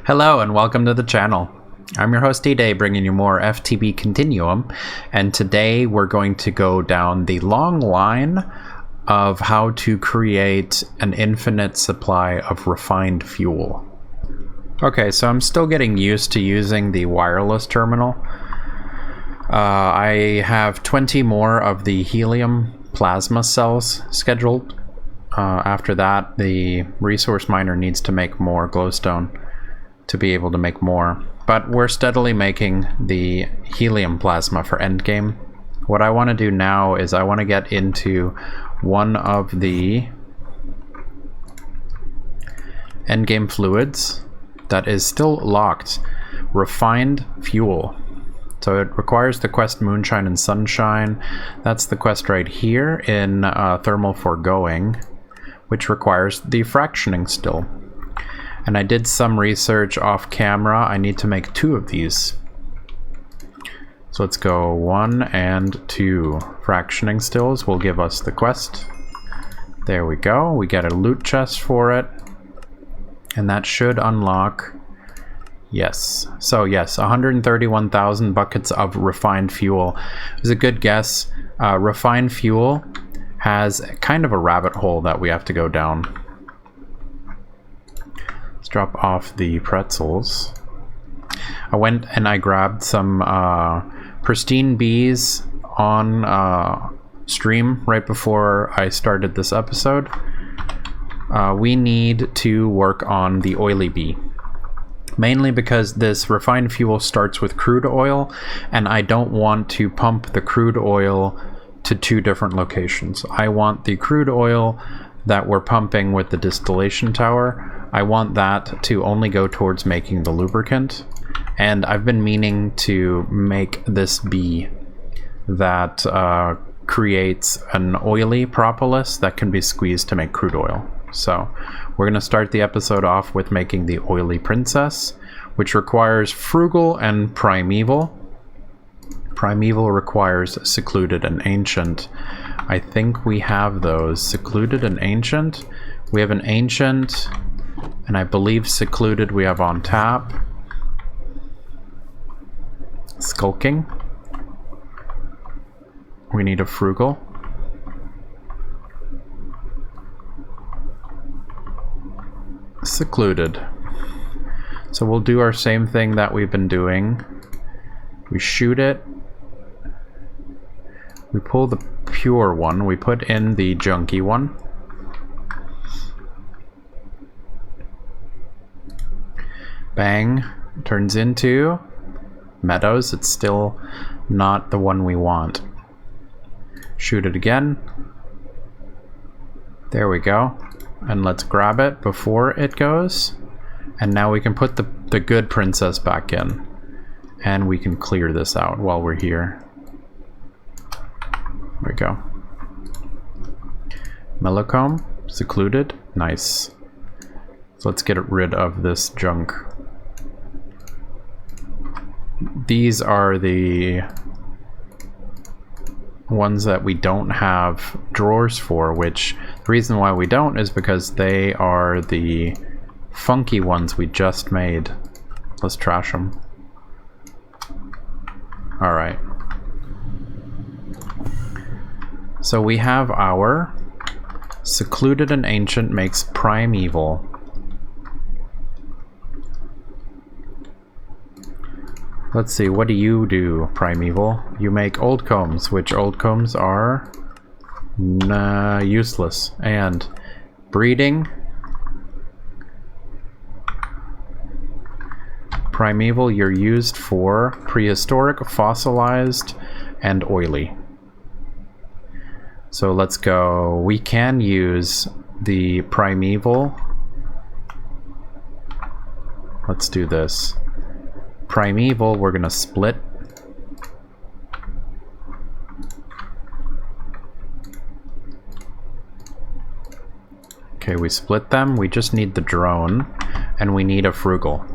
Hello and welcome to the channel. I'm your host D-Day, bringing you more FTB Continuum, and today we're going to go down the long line of how to create an infinite supply of refined fuel. Okay, so I'm still getting used to using the wireless terminal. I have 20 more of the helium plasma cells scheduled. After that, the resource miner needs to make more glowstone to be able to make more. But we're steadily making the helium plasma for endgame. What I want to do now is I want to get into one of the endgame fluids that is still locked. Refined fuel. So it requires the quest Moonshine and Sunshine. That's the quest right here in Thermal Foregoing, which requires the fractioning still. And I did some research off camera. I need to make 2 of these. So let's go 1 and 2. Fractioning stills will give us the quest. There we go. We get a loot chest for it. And that should unlock... Yes. So yes, 131,000 buckets of refined fuel. It was a good guess. Refined fuel has kind of a rabbit hole that we have to go down. Let's drop off the pretzels. I went and I grabbed some pristine bees on stream right before I started this episode. We need to work on the oily bee. Mainly because this refined fuel starts with crude oil, and I don't want to pump the crude oil to 2 different locations. I want the crude oil that we're pumping with the distillation tower, I want that to only go towards making the lubricant. And I've been meaning to make this bee that creates an oily propolis that can be squeezed to make crude oil. So we're going to start the episode off with making the oily princess, which requires frugal and primeval. Primeval requires secluded and ancient. I think we have those. Secluded and ancient. We have an ancient, and I believe secluded we have on tap. Skulking. We need a frugal. Secluded. So we'll do our same thing that we've been doing. We shoot it. We pull the pure one. We put in the junky one. Bang. Turns into meadows. It's still not the one we want. Shoot it again. There we go. And let's grab it before it goes. And now we can put the good princess back in. And we can clear this out while we're here. There we go. Mellowcomb, secluded, nice. So let's get rid of this junk. These are the ones that we don't have drawers for, which the reason why we don't is because they are the funky ones we just made. Let's trash them. Alright. So we have our secluded and ancient makes primeval. Let's see, what do you do, primeval? You make old combs, which old combs are useless. And breeding. Primeval, you're used for prehistoric, fossilized, and oily. So let's go. We can use the primeval. Let's do this. Primeval, we're gonna split. Okay, we split them. We just need the drone, and we need a frugal.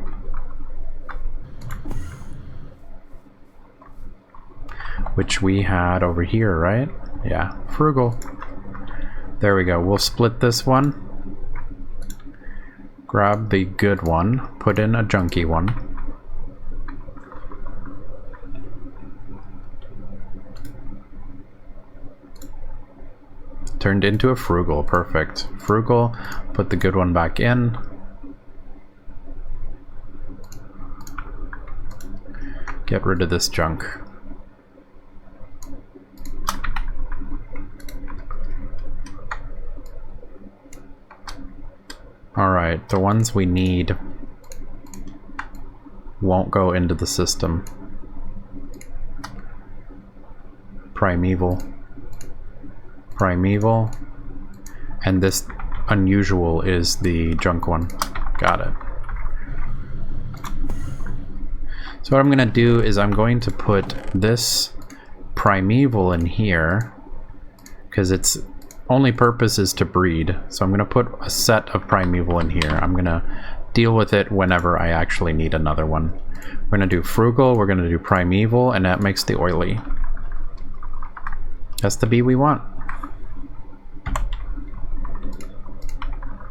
Which we had over here, right? Yeah, frugal. There we go. We'll split this one. Grab the good one, put in a junky one. Turned into a frugal, perfect. Frugal, put the good one back in. Get rid of this junk. Alright, the ones we need won't go into the system. Primeval. Primeval. And this unusual is the junk one. Got it. So what I'm going to do is I'm going to put this primeval in here because its only purpose is to breed. So I'm going to put a set of primeval in here. I'm going to deal with it whenever I actually need another one. We're going to do frugal, we're going to do primeval, and that makes the oily. That's the bee we want.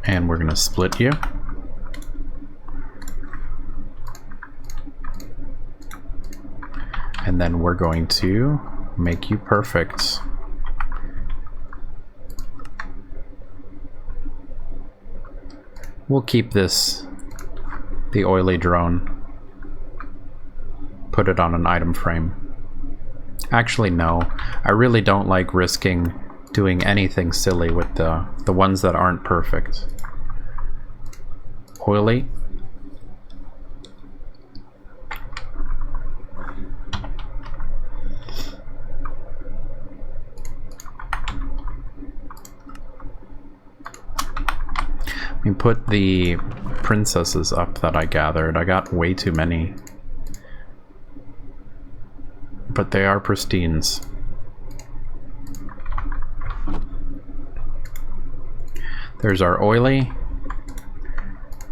And we're going to split you. And then we're going to make you perfect. We'll keep this, the oily drone. Put it on an item frame. Actually, no. I really don't like risking doing anything silly with the ones that aren't perfect. Oily. Let me put the princesses up that I gathered. I got way too many. But they are pristines. There's our oily.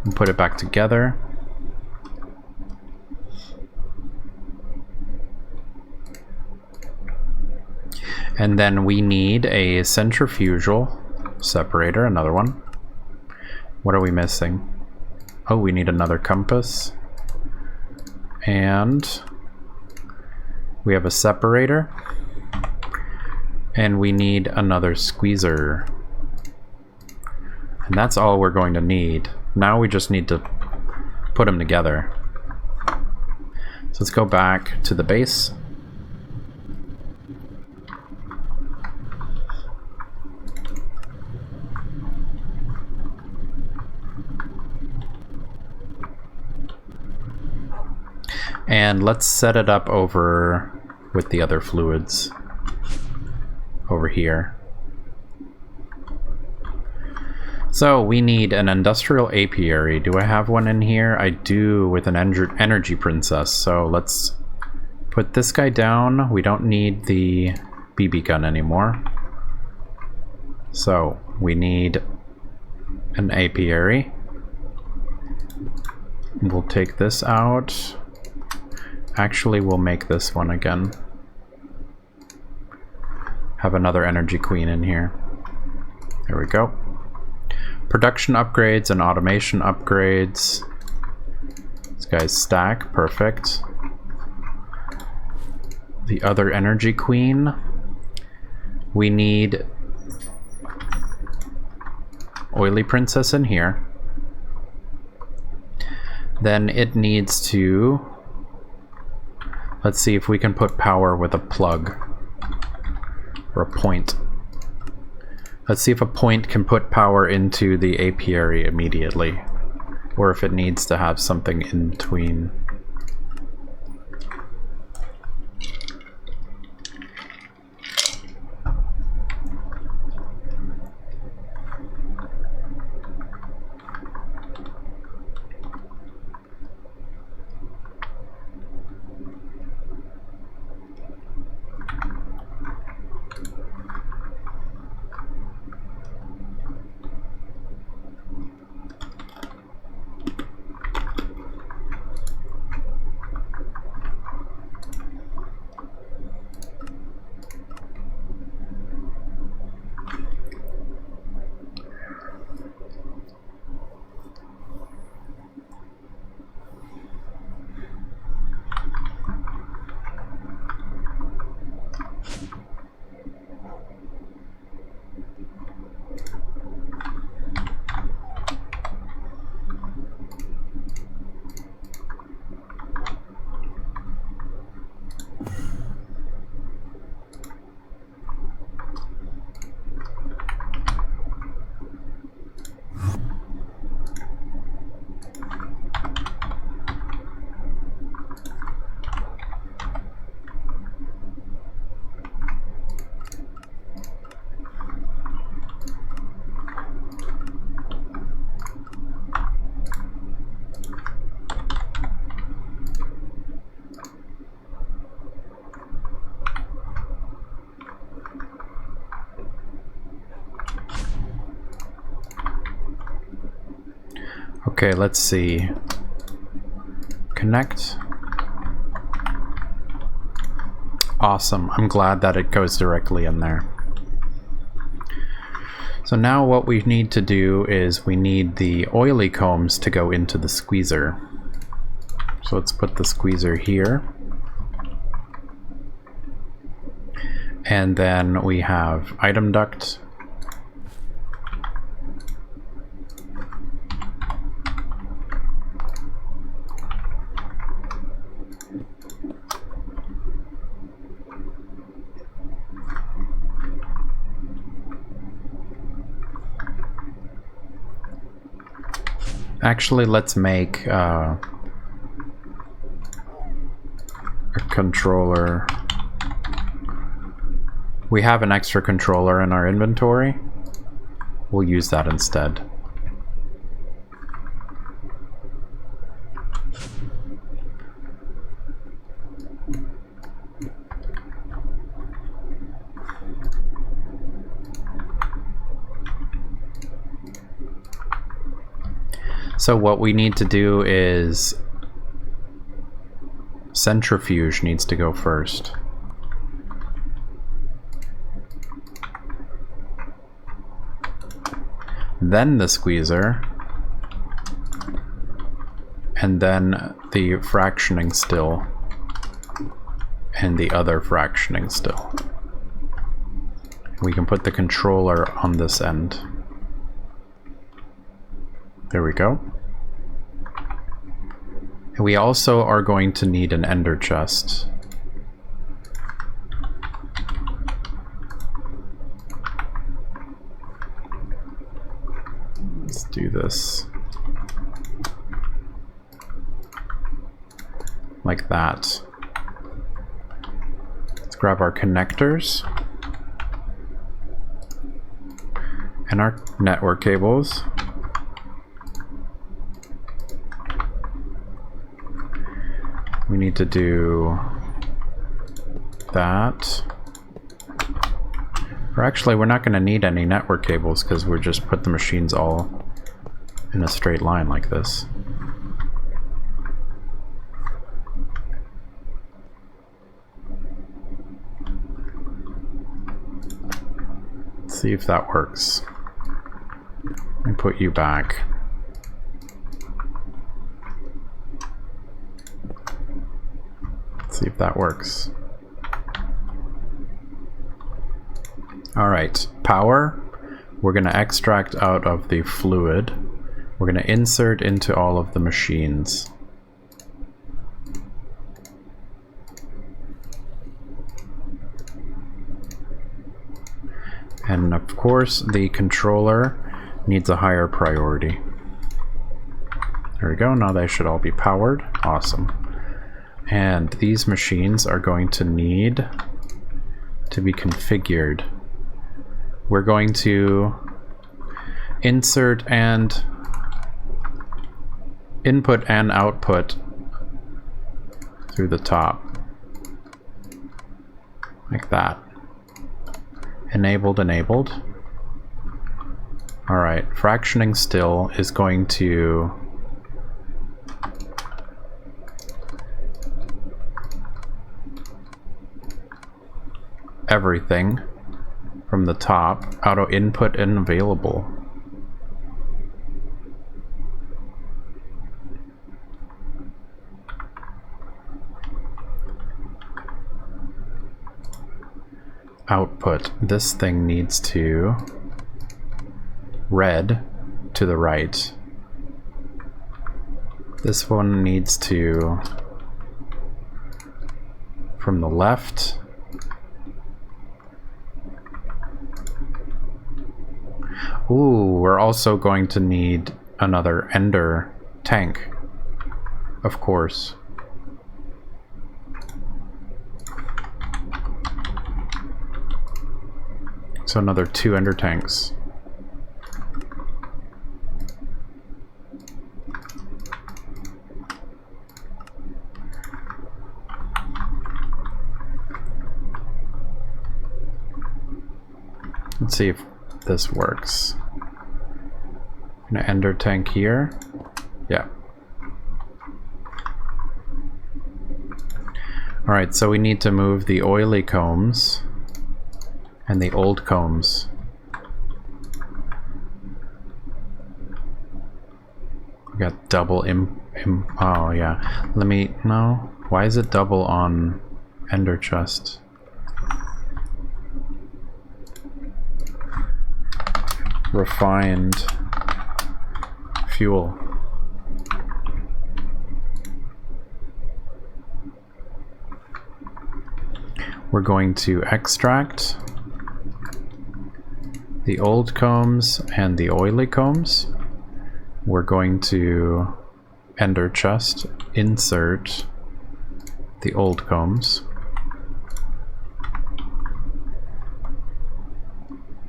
We'll put it back together. And then we need a centrifugal separator, another one. What are we missing? Oh, we need another compass. And we have a separator. And we need another squeezer. And that's all we're going to need. Now we just need to put them together. So let's go back to the base. And let's set it up over with the other fluids over here. So we need an industrial apiary. Do I have one in here? I do, with an energy princess. So let's put this guy down. We don't need the BB gun anymore. So we need an apiary. We'll take this out. Actually, we'll make this one again. Have another energy queen in here. There we go. Production upgrades and automation upgrades. This guy's stack, perfect. The other energy queen. We need oily princess in here. Then it needs to... Let's see if we can put power with a plug. Or a point. Let's see if a point can put power into the apiary immediately. Or if it needs to have something in between. Okay, let's see. Connect. Awesome. I'm glad that it goes directly in there. So now what we need to do is we need the oily combs to go into the squeezer. So let's put the squeezer here. And then we have item duct. Actually, let's make a controller. We have an extra controller in our inventory. We'll use that instead. So what we need to do is centrifuge needs to go first. Then the squeezer, and then the fractioning still, and the other fractioning still. We can put the controller on this end. There we go. And we also are going to need an ender chest. Let's do this. Like that. Let's grab our connectors. And our network cables. We need to do that. Or actually, we're not going to need any network cables because we'll just put the machines all in a straight line like this. Let's see if that works. And put you back. See if that works. All right, power. We're going to extract out of the fluid. We're going to insert into all of the machines. And of course, the controller needs a higher priority. There we go. Now they should all be powered. Awesome. And these machines are going to need to be configured. We're going to insert and input and output through the top. Like that. Enabled, enabled. Alright, fractioning still is going to everything from the top, auto input and available. Output. This thing needs to red to the right. This one needs to from the left. Ooh, we're also going to need another ender tank, of course. So another 2 ender tanks. Let's see if this works. I'm gonna ender tank here. Yeah. Alright, so we need to move the oily combs and the old combs. We got double oh yeah. Let me, no. Why is it double on Ender Chest? Refined fuel. We're going to extract the old combs and the oily combs. We're going to Ender Chest, insert the old combs.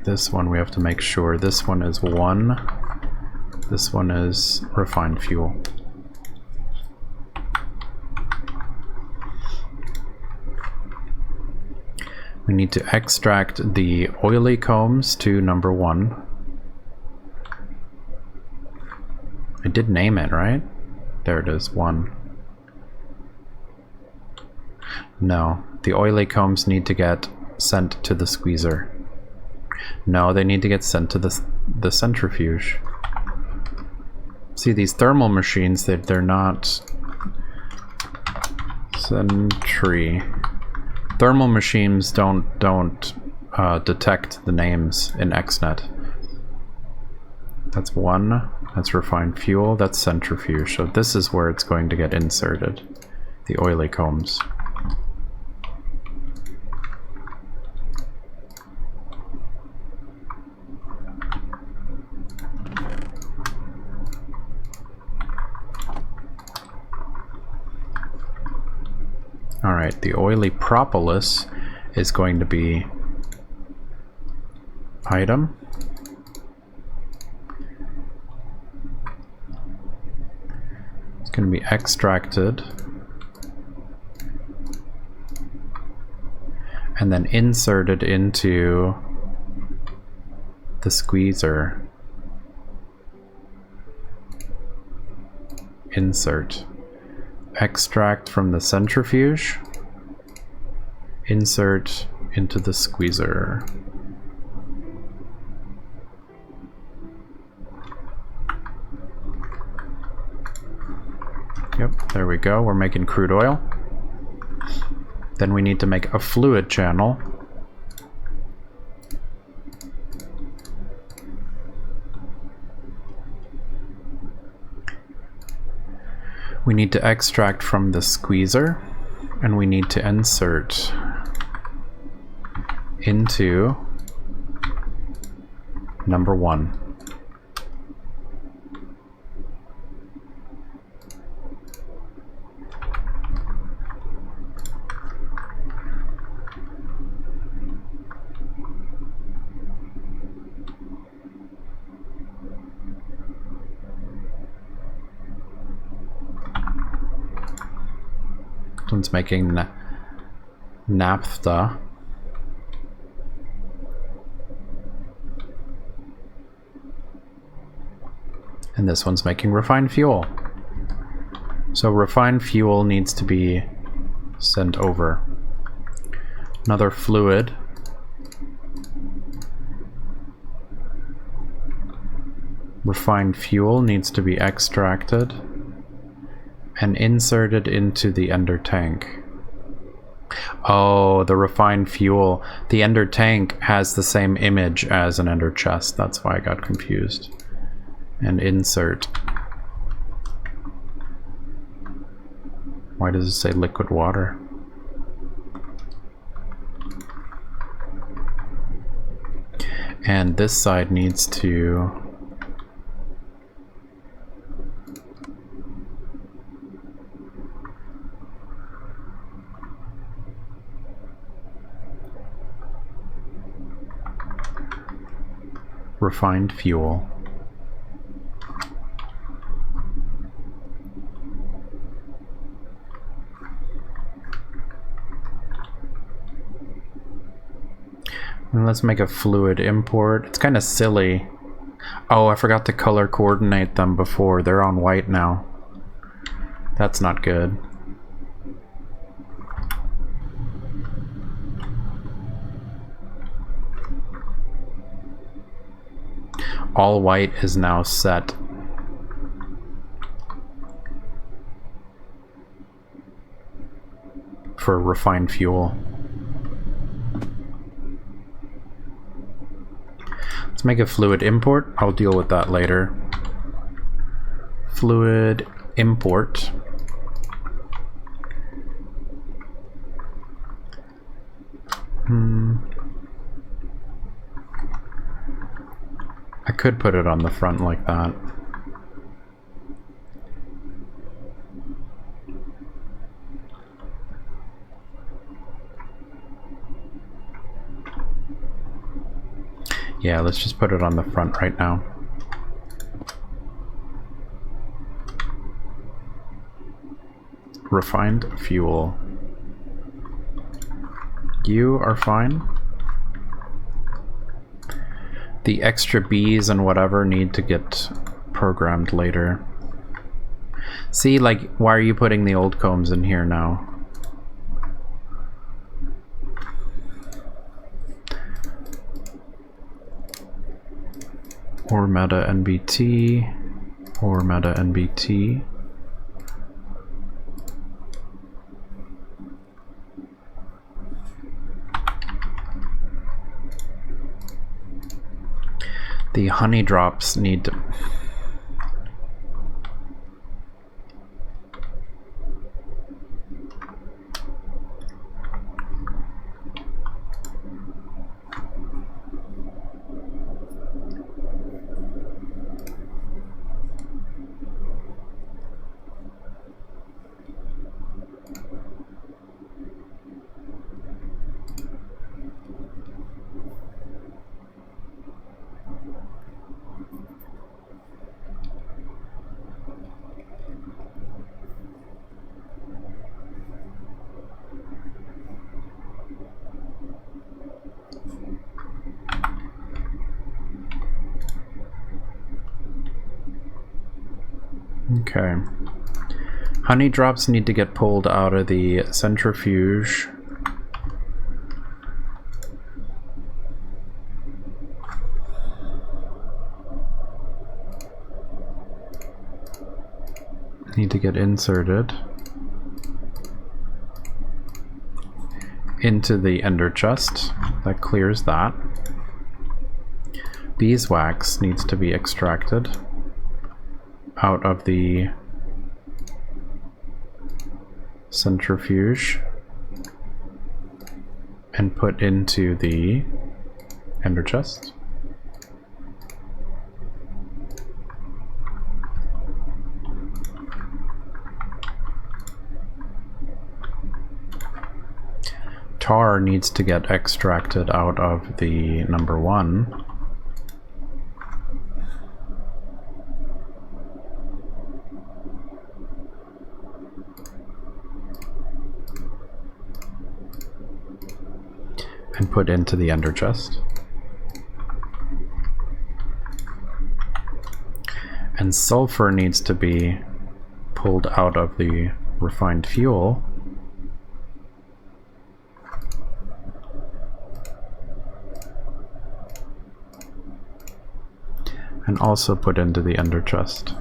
This one we have to make sure. This one is 1. This one is refined fuel. We need to extract the oily combs to number 1. I did name it, right? There it is, 1. No, the oily combs need to get sent to the squeezer. No, they need to get sent to the centrifuge. See, these thermal machines, they're not... Thermal machines don't detect the names in XNet. That's 1. That's refined fuel. That's centrifuge. So this is where it's going to get inserted. The oily combs. Alright, the oily propolis is going to be item. It's going to be extracted and then inserted into the squeezer. Insert. Extract from the centrifuge, insert into the squeezer. Yep, there we go. We're making crude oil. Then we need to make a fluid channel. We need to extract from the squeezer, and we need to insert into number 1. This one's making naphtha. And this one's making refined fuel. So refined fuel needs to be sent over. Another fluid. Refined fuel needs to be extracted and inserted into the ender tank. Oh, the refined fuel. The ender tank has the same image as an ender chest. That's why I got confused. And insert. Why does it say liquid water? And this side needs to refined fuel. And let's make a fluid import. It's kind of silly Oh, I forgot to color coordinate them before. They're on white now. That's not good. All white is now set. For refined fuel. Let's make a fluid import. I'll deal with that later. Fluid import. I could put it on the front like that. Yeah, let's just put it on the front right now. Refined fuel. You are fine. The extra bees and whatever need to get programmed later. See, like, why are you putting the old combs in here now? Or meta NBT, or meta NBT. The honey drops need to... Okay. Honey drops need to get pulled out of the centrifuge. Need to get inserted into the ender chest. That clears that. Beeswax needs to be extracted out of the centrifuge and put into the ender chest. Tar needs to get extracted out of the number 1. And put into the ender chest. And sulfur needs to be pulled out of the refined fuel. And also put into the ender chest.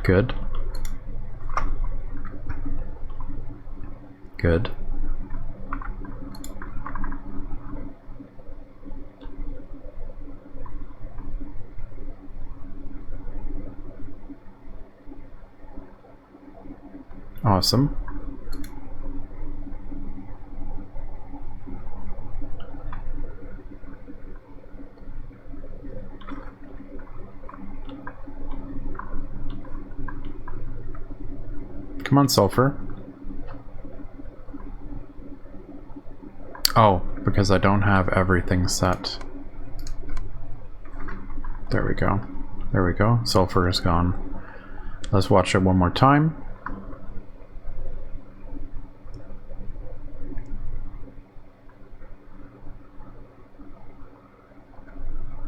Good. Good. Awesome. Come on, sulfur. Oh, because I don't have everything set. There we go. There we go. Sulfur is gone. Let's watch it one more time.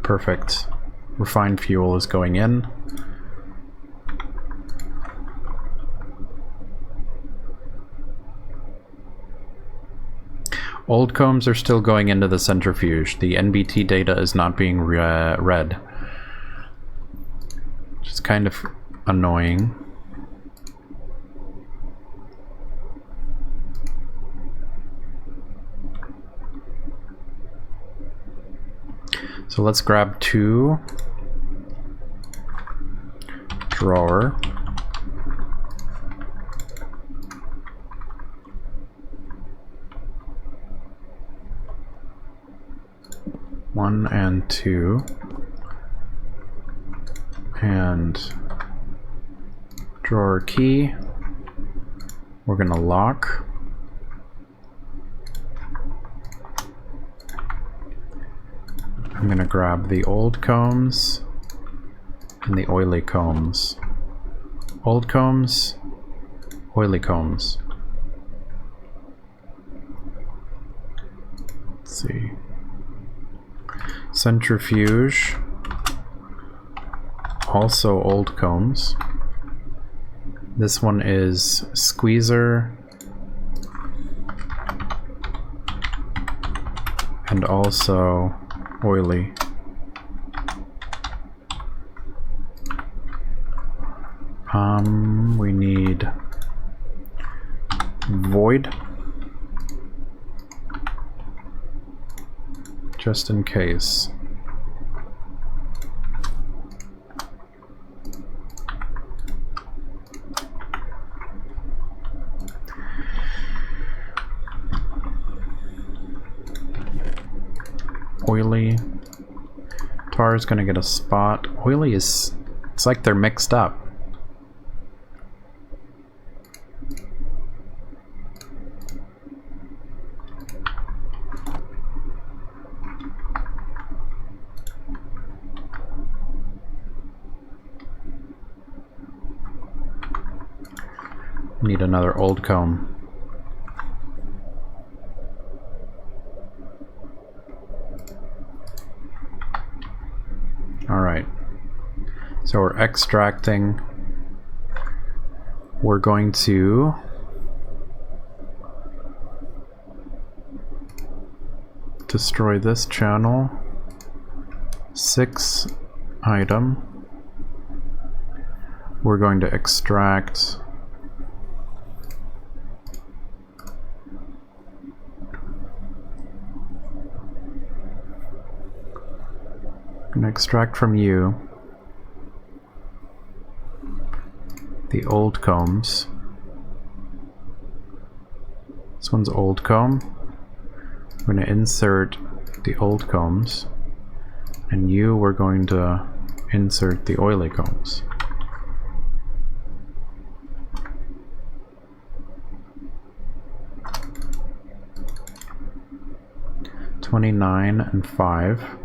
Perfect. Refined fuel is going in. Old combs are still going into the centrifuge. The NBT data is not being read. Which is kind of annoying. So let's grab 2. Drawer. One and 2, and drawer key. We're gonna lock. I'm gonna grab the old combs and the oily combs. Old combs, oily combs. Let's see. Centrifuge, also old combs. This one is squeezer and also oily. We need void, just in case. Oily. Tar is gonna get a spot. Oily is, it's like they're mixed up. Need another old comb. Alright, so we're extracting. We're going to destroy this channel. 6 item. We're going to extract extract from you the old combs. This one's old comb. I'm going to insert the old combs, and you we're going to insert the oily combs. $29 and $5.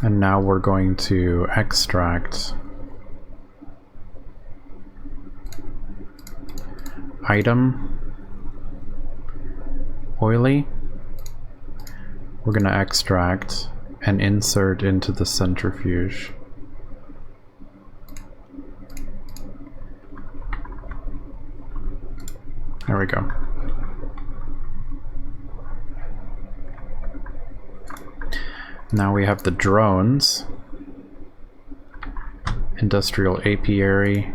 And now we're going to extract item oily. We're going to extract and insert into the centrifuge. There we go. Now we have the drones, industrial apiary,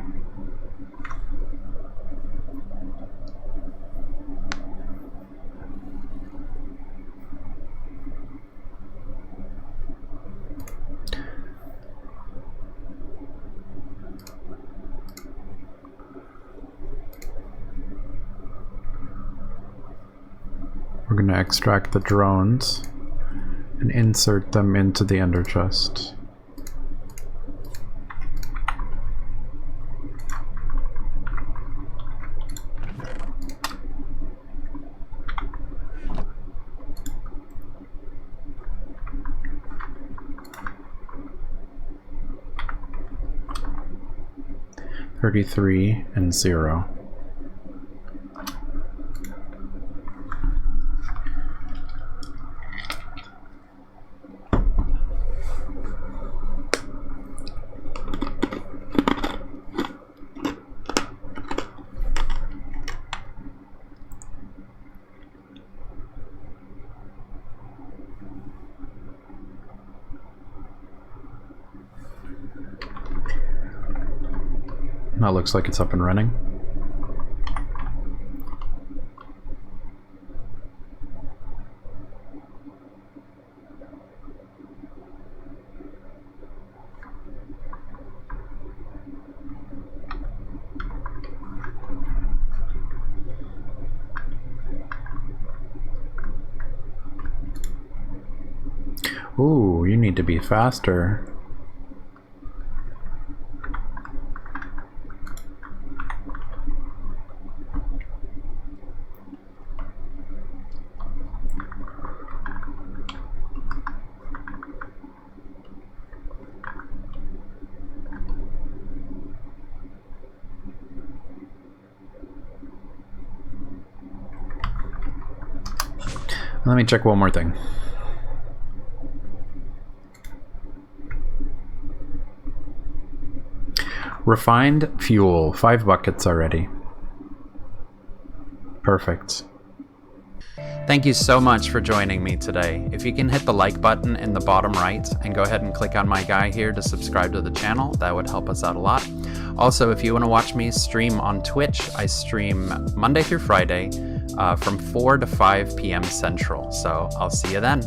we're going to extract the drones and insert them into the ender chest. 33, and 0. That looks like it's up and running. Ooh, you need to be faster. Let me check one more thing. Refined fuel, 5 buckets already. Perfect. Thank you so much for joining me today. If you can hit the like button in the bottom right and go ahead and click on my guy here to subscribe to the channel, that would help us out a lot. Also, if you want to watch me stream on Twitch, I stream Monday through Friday from 4 to 5 p.m. Central. So I'll see you then.